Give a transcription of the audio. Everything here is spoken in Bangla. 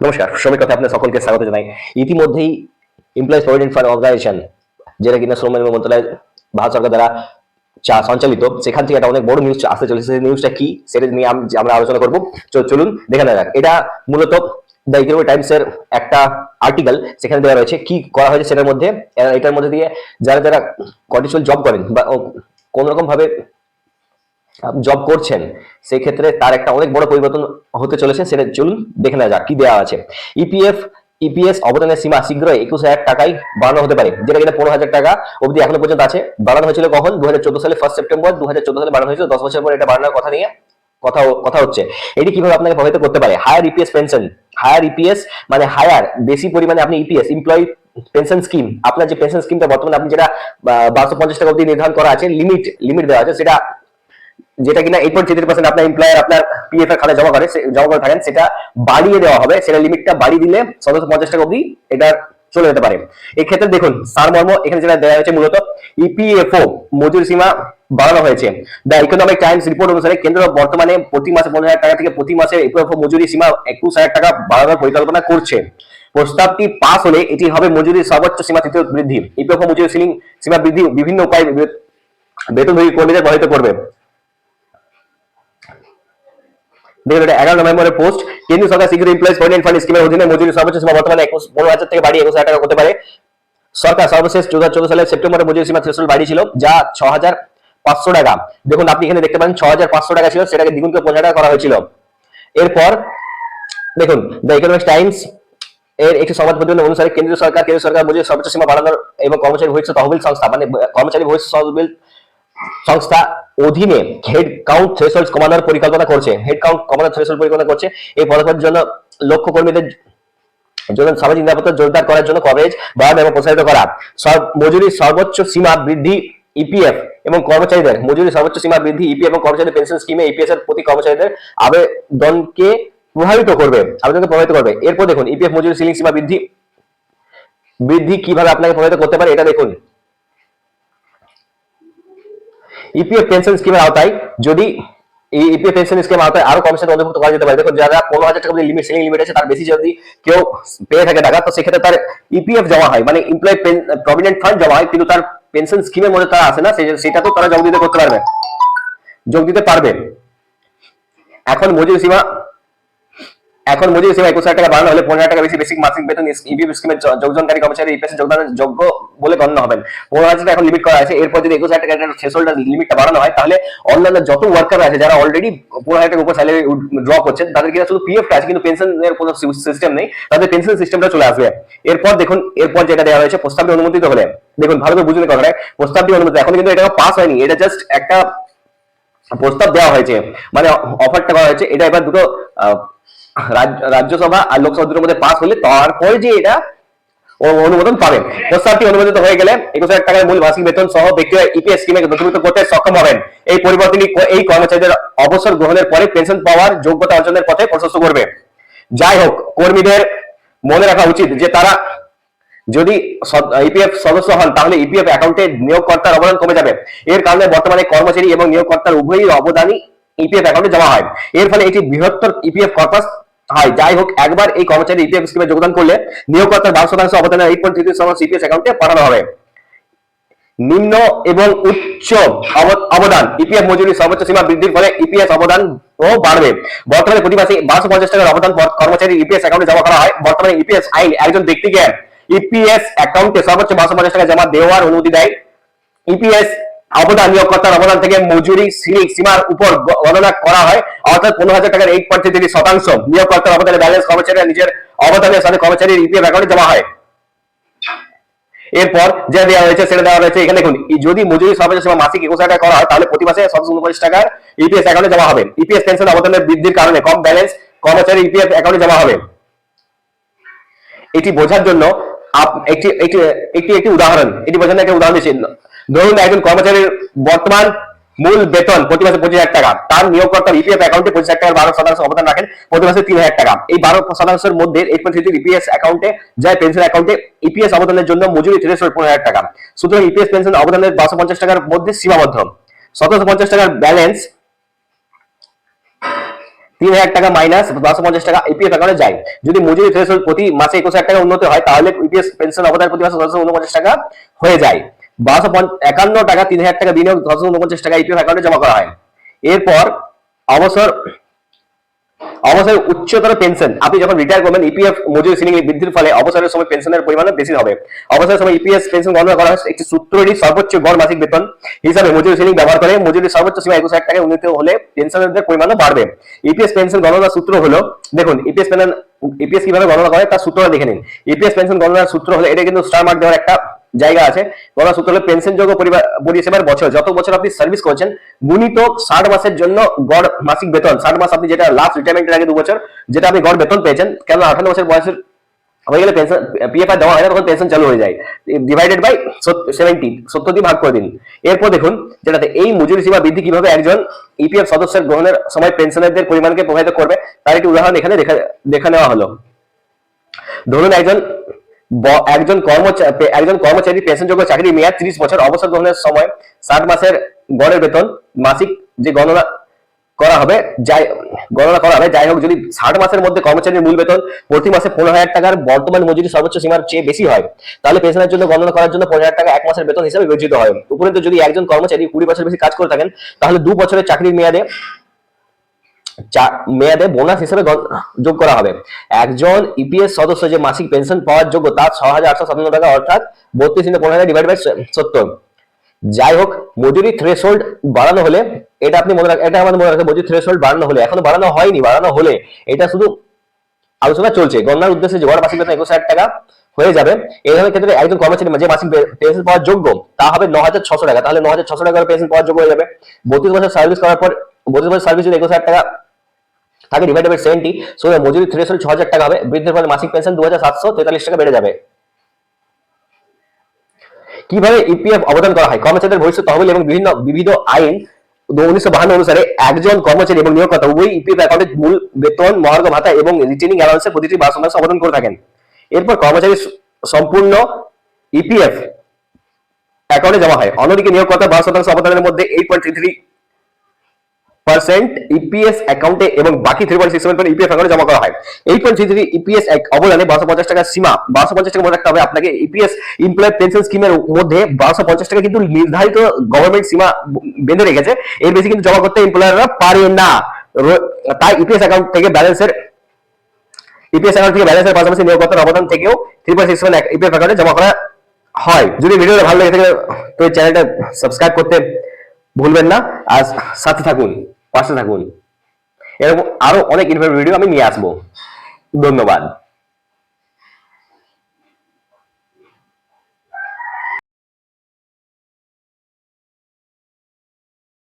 নমস্কার, শ্রমিক কথা আপনার সকলকে স্বাগত জানাই। ইতিমধ্যেই এমপ্লয়িজ প্রভিডেন্ট ফান্ড অর্গানাইজেশন, যেটা কিনা শ্রম এবং মন্ত্রণালয় ভারত সরকার দ্বারা সঞ্চালিত, সেখান থেকে একটা অনেক বড় নিউজ আসতে চলেছে। সেই নিউজটা কি সেটা নিয়ে আমরা আলোচনা করবো। চলুন দেখে নেওয়া যাক। এটা মূলত দ্য ইকোনমিক টাইমস এর একটা আর্টিকেল, সেখানে দেওয়া রয়েছে কি করা হয়েছে সেটার মধ্যে। এটার মধ্যে দিয়ে যারা যারা কন্টিনিউয়াল জব করেন বা কোন রকম ভাবে জব করছেন, সেই ক্ষেত্রে তার একটা অনেক বড় পরিবর্তন হতে চলেছে। সেটা চলুন দেখে নেওয়া যাক কি দেওয়া আছে। ইপিএস অবদানের সীমা শীঘ্রই 21,000 টাকায় বাড়ানো হতে পারে, যেটা কিনা 15,000 টাকা অবধি এখনো পর্যন্ত আছে। বাড়ানো হয়েছিল কখন? 2014 সালে 1 সেপ্টেম্বর 2014 সালে বাড়ানো হয়েছিল। 10 বছর পর এটা বাড়ানোর কথা নিয়ে কথা হচ্ছে। এটি কিভাবে আপনাকে প্রভাবিত করতে পারে? Higher EPS pension. Higher EPS মানে হায়ার, বেশি পরিমাণে আপনি ইপিএস, এমপ্লয়ি পেনশন স্কিম, আপনার যে পেনশন স্কিমটা বর্তমানে আপনি যেটা 1250 টাকা অবধি নির্ধারণ করা আছে, লিমিট দেওয়া আছে, সেটা যেটা কিনা 8.33% আপনার এমপ্লয়ার আপনার পিএফ এর খাতে জমা করে থাকেন, সেটা বাড়িয়ে দেওয়া হবে। সেটা লিমিটটা বাড়িয়ে দিলে 1750 টাকা অবধি এটা চলে যেতে পারে। এই ক্ষেত্রে দেখুন সারমর্ম এখানে যেটা দেওয়া হয়েছে, মূলত ইপিএফও মজুরি সীমা বাড়ানো হয়েছে। দ্য ইকোনমিক টাইমস রিপোর্ট অনুসারে কেন্দ্র বর্তমানে প্রতি মাসে 15,000 টাকা থেকে প্রতি মাসে ইপিএফও মজুরি সীমা 21,000 টাকা বাড়ানোর পরিকল্পনা করছে। প্রস্তাবটি পাস হলে এটি হবে মজুরির সর্বোচ্চ সীমা তৃতীয় বৃদ্ধি। ইপিএফও মজুরি সীমা বৃদ্ধি বিভিন্ন উপায়ে বেতনভোগী কর্মীদের প্রভাবিত করবে। দেখুন, এটা 11 নভেম্বরের পোস্ট। কেন্দ্রীয় সরকার শীঘ্র এমপ্লয়িজ প্রভিডেন্ট ফান্ড স্কিমের অধীনে মজুরি সর্বোচ্চ সীমা বর্তমানে 15,000 থেকে বাড়িয়ে 21,000 টাকা করতে পারে। সরকার সর্বশেষ 2014 সালের সেপ্টেম্বরে মজুরি সীমা থ্রেশহোল্ড বাড়িয়েছিল, যা 6,500 টাকা। দেখুন আপনি এখানে দেখতে পারেন 6,500 টাকা ছিল, সেটাকে দ্বিগুণ করে 15,000 টাকা করা হয়েছিল। এরপর দেখুন দ্য ইকোনমিক টাইমস এর একটি সংবাদ প্রতিবেদন অনুসারে কেন্দ্রীয় সরকার মজুরি সর্বোচ্চ সীমা বাড়ানোর এবং কর্মচারী ভবিষ্যৎ তহবিল সংস্থা, মানে কর্মচারী ভবিষ্যৎ তহবিল সংস্থা অধীনে হেড কাউন্ট থ্রেশহোল্ড কমানোর পরিকল্পনা করছে। এই পদক্ষেপের জন্য লক্ষ্য কর্মীদের জন্য সামাজিক নিরাপত্তা জোরদার করার জন্য কভারেজ বাড়ানো এবং প্রসারিত করা। মজুরির সর্বোচ্চ সীমা বৃদ্ধি ইপিএফ এবং কর্মচারীদের মজুরির সর্বোচ্চ সীমা বৃদ্ধি ইপিএফ এবং কর্মচারীদের পেনশন স্কিমে ইপিএস এর প্রতি কর্মচারীদের আবেদনকে প্রভাবিত করবে। এরপর দেখুন ইপিএফ মজুরি সিলিং সীমা বৃদ্ধি কিভাবে আপনাকে প্রভাবিত করতে পারে, এটা দেখুন। ইপিএফ পেনশন স্কিমের আওতায় যদি এই ইপিএফ পেনশন স্কিমের আওতায় আরো কর্মচারী অন্তর্ভুক্ত করা যেতে পারে। দেখুন যারা 15,000 টাকা লিমিট, সিলিং লিমিট আছে, তার বেশি যদি কেউ পেয়ে থাকে টাকা, তো সেক্ষেত্রে তার ইপিএফ জমা হয়, মানে এমপ্লয়ি প্রভিডেন্ট ফান্ড জমা হয়, কিন্তু তার পেনশন স্কিমের মধ্যে তারা আসে না, সেটা তো তারা যোগ দিতে পারবে। এখন মজুরি সীমা 21,000 টাকা বাড়ানো হলে 15,000 টাকা বেশি বেসিক মাসিক বেতন ইপিএফ স্কিমের যোগদানকারী কর্মচারী ইপিএস যোগদানের যোগ্য বলে গণ্য হবেন। 15,000 টাকা এখন লিমিট করা আছে। এরপর যদি 21,000 টাকা থ্রেশহোল্ড লিমিটটা বাড়ানো হয়, তাহলে অন্যান্য যত ওয়ার্কার আছে যারা অলরেডি 15,000 টাকার উপর স্যালারি ড্র করছেন, তাদের কিনা শুধু পিএফ আছে কিন্তু পেনশনের কোনো সিস্টেম নেই, তাদের পেনশন সিস্টেমটা চলে আসবে। এরপর দেখুন, এরপর যেটা দেওয়া হয়েছে, প্রস্তাবটি অনুমোদিত হলে, দেখুন ভালো করে বুঝুন কথাটা, প্রস্তাবটি অনুমোদিত, এখন কিন্তু এটা পাস হয়নি, এটা জাস্ট একটা প্রস্তাব দেওয়া হয়েছে, মানে অফারটা করা হয়েছে। এটা এবার দুটো রাজ্যসভা আর লোকসভা দুটোর মধ্যে পাস হলে তারপরে যে এটা অনুমোদন পাবেন। প্রস্তাবটি অনুমোদিত হয়ে গেলে 21,000 টাকার মূল মাসিক বেতন সহ ব্যক্তিরা ইপিএস স্কিমে নথিভুক্ত করতে সক্ষম হবেন। এই পরিবর্তনটি এই কর্মচারীদের অবসর গ্রহণের পরে পেনশন পাওয়ার যোগ্যতা অর্জনের পথে প্রশস্ত করবে। যাই হোক, কর্মীদের মনে রাখা উচিত যে তারা যদি ইপিএফ সদস্য হন, তাহলে ইপিএফ অ্যাকাউন্টে নিয়োগকর্তার অবদান কমে যাবে। এর কারণে বর্তমানে কর্মচারী এবং নিয়োগকর্তার উভয়ই অবদানই ইপিএফ অ্যাকাউন্টে জমা হয়। এর ফলে একটি বৃহত্তর ইপিএফ কর্পাস হয়। যাই হোক, একবার এই কর্মচারী ইপিএফ স্কিমে যোগদান করলে নিয়োগকর্তার 12% অবদানের 8.33% ইপিএস অ্যাকাউন্টে পাঠানো হবে। নিম্ন এবং উচ্চ অবদান ইপিএফ মজুরি সর্বোচ্চ সীমা বৃদ্ধির ফলে ইপিএস অবদান ও বাড়বে। বর্তমানে প্রতি মাসে 1250 টাকার অবদান কর্মচারী ইপিএস অ্যাকাউন্টে জমা করা হয়। বর্তমানে ইপিএস আইন একজন ব্যক্তিকে ইপিএস অ্যাকাউন্টে সর্বোচ্চ 1250 টাকা জমা দেওয়ার অনুমতি দেয়। ইপিএস অবদান নিয়োগকর্তার অবদান থেকে মজুরি সীমার উপর গণনা করা হয়, অর্থাৎ 15,000 টাকার 8.33% নিয়োগকর্তার অবদানের ব্যালেন্স কর্মচারীরা নিজের অবদানের সাথে কর্মচারীর ইপিএফ অ্যাকাউন্টে জমা হয়। এরপর যা দেওয়া হয়েছে সেটা দেওয়া হয়েছে এখানে দেখুন, যদি মজুরি সর্বোচ্চ সীমা মাসিক 21,000 টাকা করা হয়, তাহলে প্রতি মাসে 749 টাকার ইপিএস অ্যাকাউন্টে জমা হবে। ইপিএস পেনশন অবদানের বৃদ্ধির কারণে কম ব্যালেন্স কর্মচারী ইপিএফ অ্যাকাউন্টে জমা হবে। এটি বোঝার জন্য একটি উদাহরণ দিচ্ছি। ধরুন একজন কর্মচারীর বর্তমান মূল বেতন প্রতি মাসে 25,000 টাকা, তার নিয়োগকর্তার ইপিএফ অ্যাকাউন্টে 25,000 টাকার 12% অবদান রাখেন, প্রতি মাসে 3,000 টাকা। এই 12% মধ্যে 8.33 ইপিএস অ্যাকাউন্টে যায়, পেনশন অ্যাকাউন্টে ইপিএস অবদানের জন্য মজুরি থ্রেশহোল্ড 15,000 টাকা। সুতরাং ইপিএস পেনশন অবদানের 1250 টাকার মধ্যে সীমাবদ্ধ। 1750 টাকার ব্যালেন্স 3,000 টাকা মাইনাস 1250 টাকা ইপিএফ অ্যাকাউন্টে যায়। যদি মজুরি থ্রেশহোল্ড প্রতি মাসে 21,000 টাকা উন্নতি হয় তাহলে ইপিএস পেনশন অবদান প্রতি মাসে 749 টাকা হয়ে যায়। 1251 টাকা 3,000 টাকা বিনিয়োগ 749 টাকা ইপিএফ অ্যাকাউন্টে জমা করা হয়। এরপর অবসর উচ্চতর পেনশন, আপনি যখন রিটায়ার করবেন ইপিএফ মজুরি সিলিং বৃদ্ধির ফলে অবসরের সময় পেনশনের পরিমাণ বেশি হবে। অবসরের সময় ইপিএস পেনশন গণনা করা হয় একটি সূত্রটি সর্বোচ্চ গড় মাসিক বেতন হিসাবে মজুরি সিলিং ব্যবহার করে মজুরির সর্বোচ্চ সীমা 21,000 টাকায় উন্নীত হলে পেনশনের পরিমাণও বাড়বে। ইপিএস পেনশন গণনার সূত্র হলো, দেখুন ইপিএস কিভাবে গণনা করে তার সূত্রটা দেখে নিন। ইপিএস পেনশন গণনার সূত্র হলো, এটা কিন্তু স্টার মার্ক দেওয়ার একটা জায়গা আছে। গণনা সূত্র হলো পেনশনযোগ্য পরিষেবার বছর, যত বছর আপনি সার্ভিস করছেন গুণিত 60 মাসের জন্য গড় মাসিক বেতন। 60 মাস আপনি যেটা লাস্ট রিটায়ারমেন্টের আগে 2 বছর যেটা আপনি গড় বেতন পেয়েছেন, কেন 58 বছর বয়সের হয়ে গেলে পেনশন পিএফ আর দেওয়া হয় না, তখন পেনশন চালু হয়ে যায়, ডিভাইডেড বাই 70 দিয়ে ভাগ করে দিন। এরপর দেখুন যেটাতে এই মজুরি সীমা বৃদ্ধি কিভাবে একজন ইপিএফ সদস্যের গ্রহণের সময় পেনশনারদের পরিমাণকে প্রভাবিত করবে তার একটি উদাহরণ এখানে দেখা নেওয়া হলো। ধরুন একজন কর্মচারী পেনশনযোগ্য চাকরির মেয়াদ 30 বছর, অবসর গ্রহণের সময় 60 মাসের গড়ের বেতন মাসিক যে গণনা করা হবে যাই হোক, যদি 60 মাসের মধ্যে কর্মচারীর মূল বেতন প্রতি মাসে 15,000 টাকার বর্তমান মজুরি সর্বোচ্চ সীমার চেয়ে বেশি হয় তাহলে পেনশনের জন্য গণনা করার জন্য 15,000 টাকা এক মাসের বেতন হিসেবে বিবেচিত হয়। উপরন্তু যদি একজন কর্মচারী 20 বছর বেশি কাজ করে থাকেন তাহলে 2 বছরের চাকরির মেয়াদে বোনাস হিসেবে যোগ করা হবে। একজন ইপিএস সদস্য যে মাসিক পেনশন পাওয়ার যোগ্য তার 6,857 টাকা, অর্থাৎ 32 ডিভাইড বাই 70। যাই হোক, মজুরি থ্রেশহোল্ড বাড়ানো হলে, এটা আমাদের মনে রাখতে, মজুরি থ্রেশহোল্ড বাড়ানো হলে, এখনো বাড়ানো হয়নি, বাড়ানো হলে এটা শুধু আলোচনা চলছে, গণনার উদ্দেশ্যে যে গড় মাসিক বেতন 21,000 টাকা হয়ে যাবে। এই ধরনের ক্ষেত্রে একজন কর্মচারী যে মাসিক পেনশন পাওয়ার যোগ্য তা হবে 9,600 টাকা, তাহলে 9,600 টাকার পেনশন পাওয়ার যোগ্য হয়ে যাবে। 32 বছর সার্ভিস করার পর 32 বছর সার্ভিস যদি 21,000 টাকা থাকে ডিভাইডেড বাই 70, সো মজুরি থ্রেশহোল্ড 6,000 টাকা হবে। বৃদ্ধির ফলে মাসিক পেনশন 2,743 টাকা বেড়ে যাবে। কিভাবে ইপিএফ অবদান করা হয়? কর্মচারীদের ভবিষ্যৎ তহবিল এবং বিবিধ আইন 1952 অনুসারে একজন কর্মচারী এবং নিয়োগকর্তা উভয়ই ইপিএফ অ্যাকাউন্টে মূল বেতন, মহার্ঘ ভাতা এবং রিটেনিং অ্যালাউন্সের প্রতিটি 12 অবদান করে থাকেন। এরপর কর্মচারী সম্পূর্ণ ইপিএফ অ্যাকাউন্টে জমা হয়। অন্যদিকে নিয়োগকর্তা 12% অবদানের মধ্যে 8.33% ইপিএস অ্যাকাউন্টে এবং বাকি 3.67% ইপিএফ অ্যাকাউন্টে জমা করা হয়। 8.33 ইপিএস অবদানে 1250 টাকা সীমা, 1250 টাকা মনে রাখতে হবে আপনাকে। ইপিএস এমপ্লয় পেনশন স্কিমের মধ্যে 1250 টাকা কিন্তু নির্ধারিত গভর্নমেন্ট সীমা বেঁধে রেখেছে, এর বেশি কিন্তু জমা করতে এমপ্লয়াররা পারে না। তাই ইপিএস অ্যাকাউন্ট থেকে ব্যালেন্সের পাশাপাশি নিয়োগকর্তার অবদান থেকেও 3.67 ইপিএফ অ্যাকাউন্টে জমা করা হয়। যদি ভিডিওটা ভালো লেগে থাকে তো চ্যানেলটা সাবস্ক্রাইব করতে ভুলবেন না, আর সাথে থাকুন, পাশে থাকুন। এরকম আরো অনেক ইনফরমেটিভ ভিডিও আমি নিয়ে আসবো। ধন্যবাদ।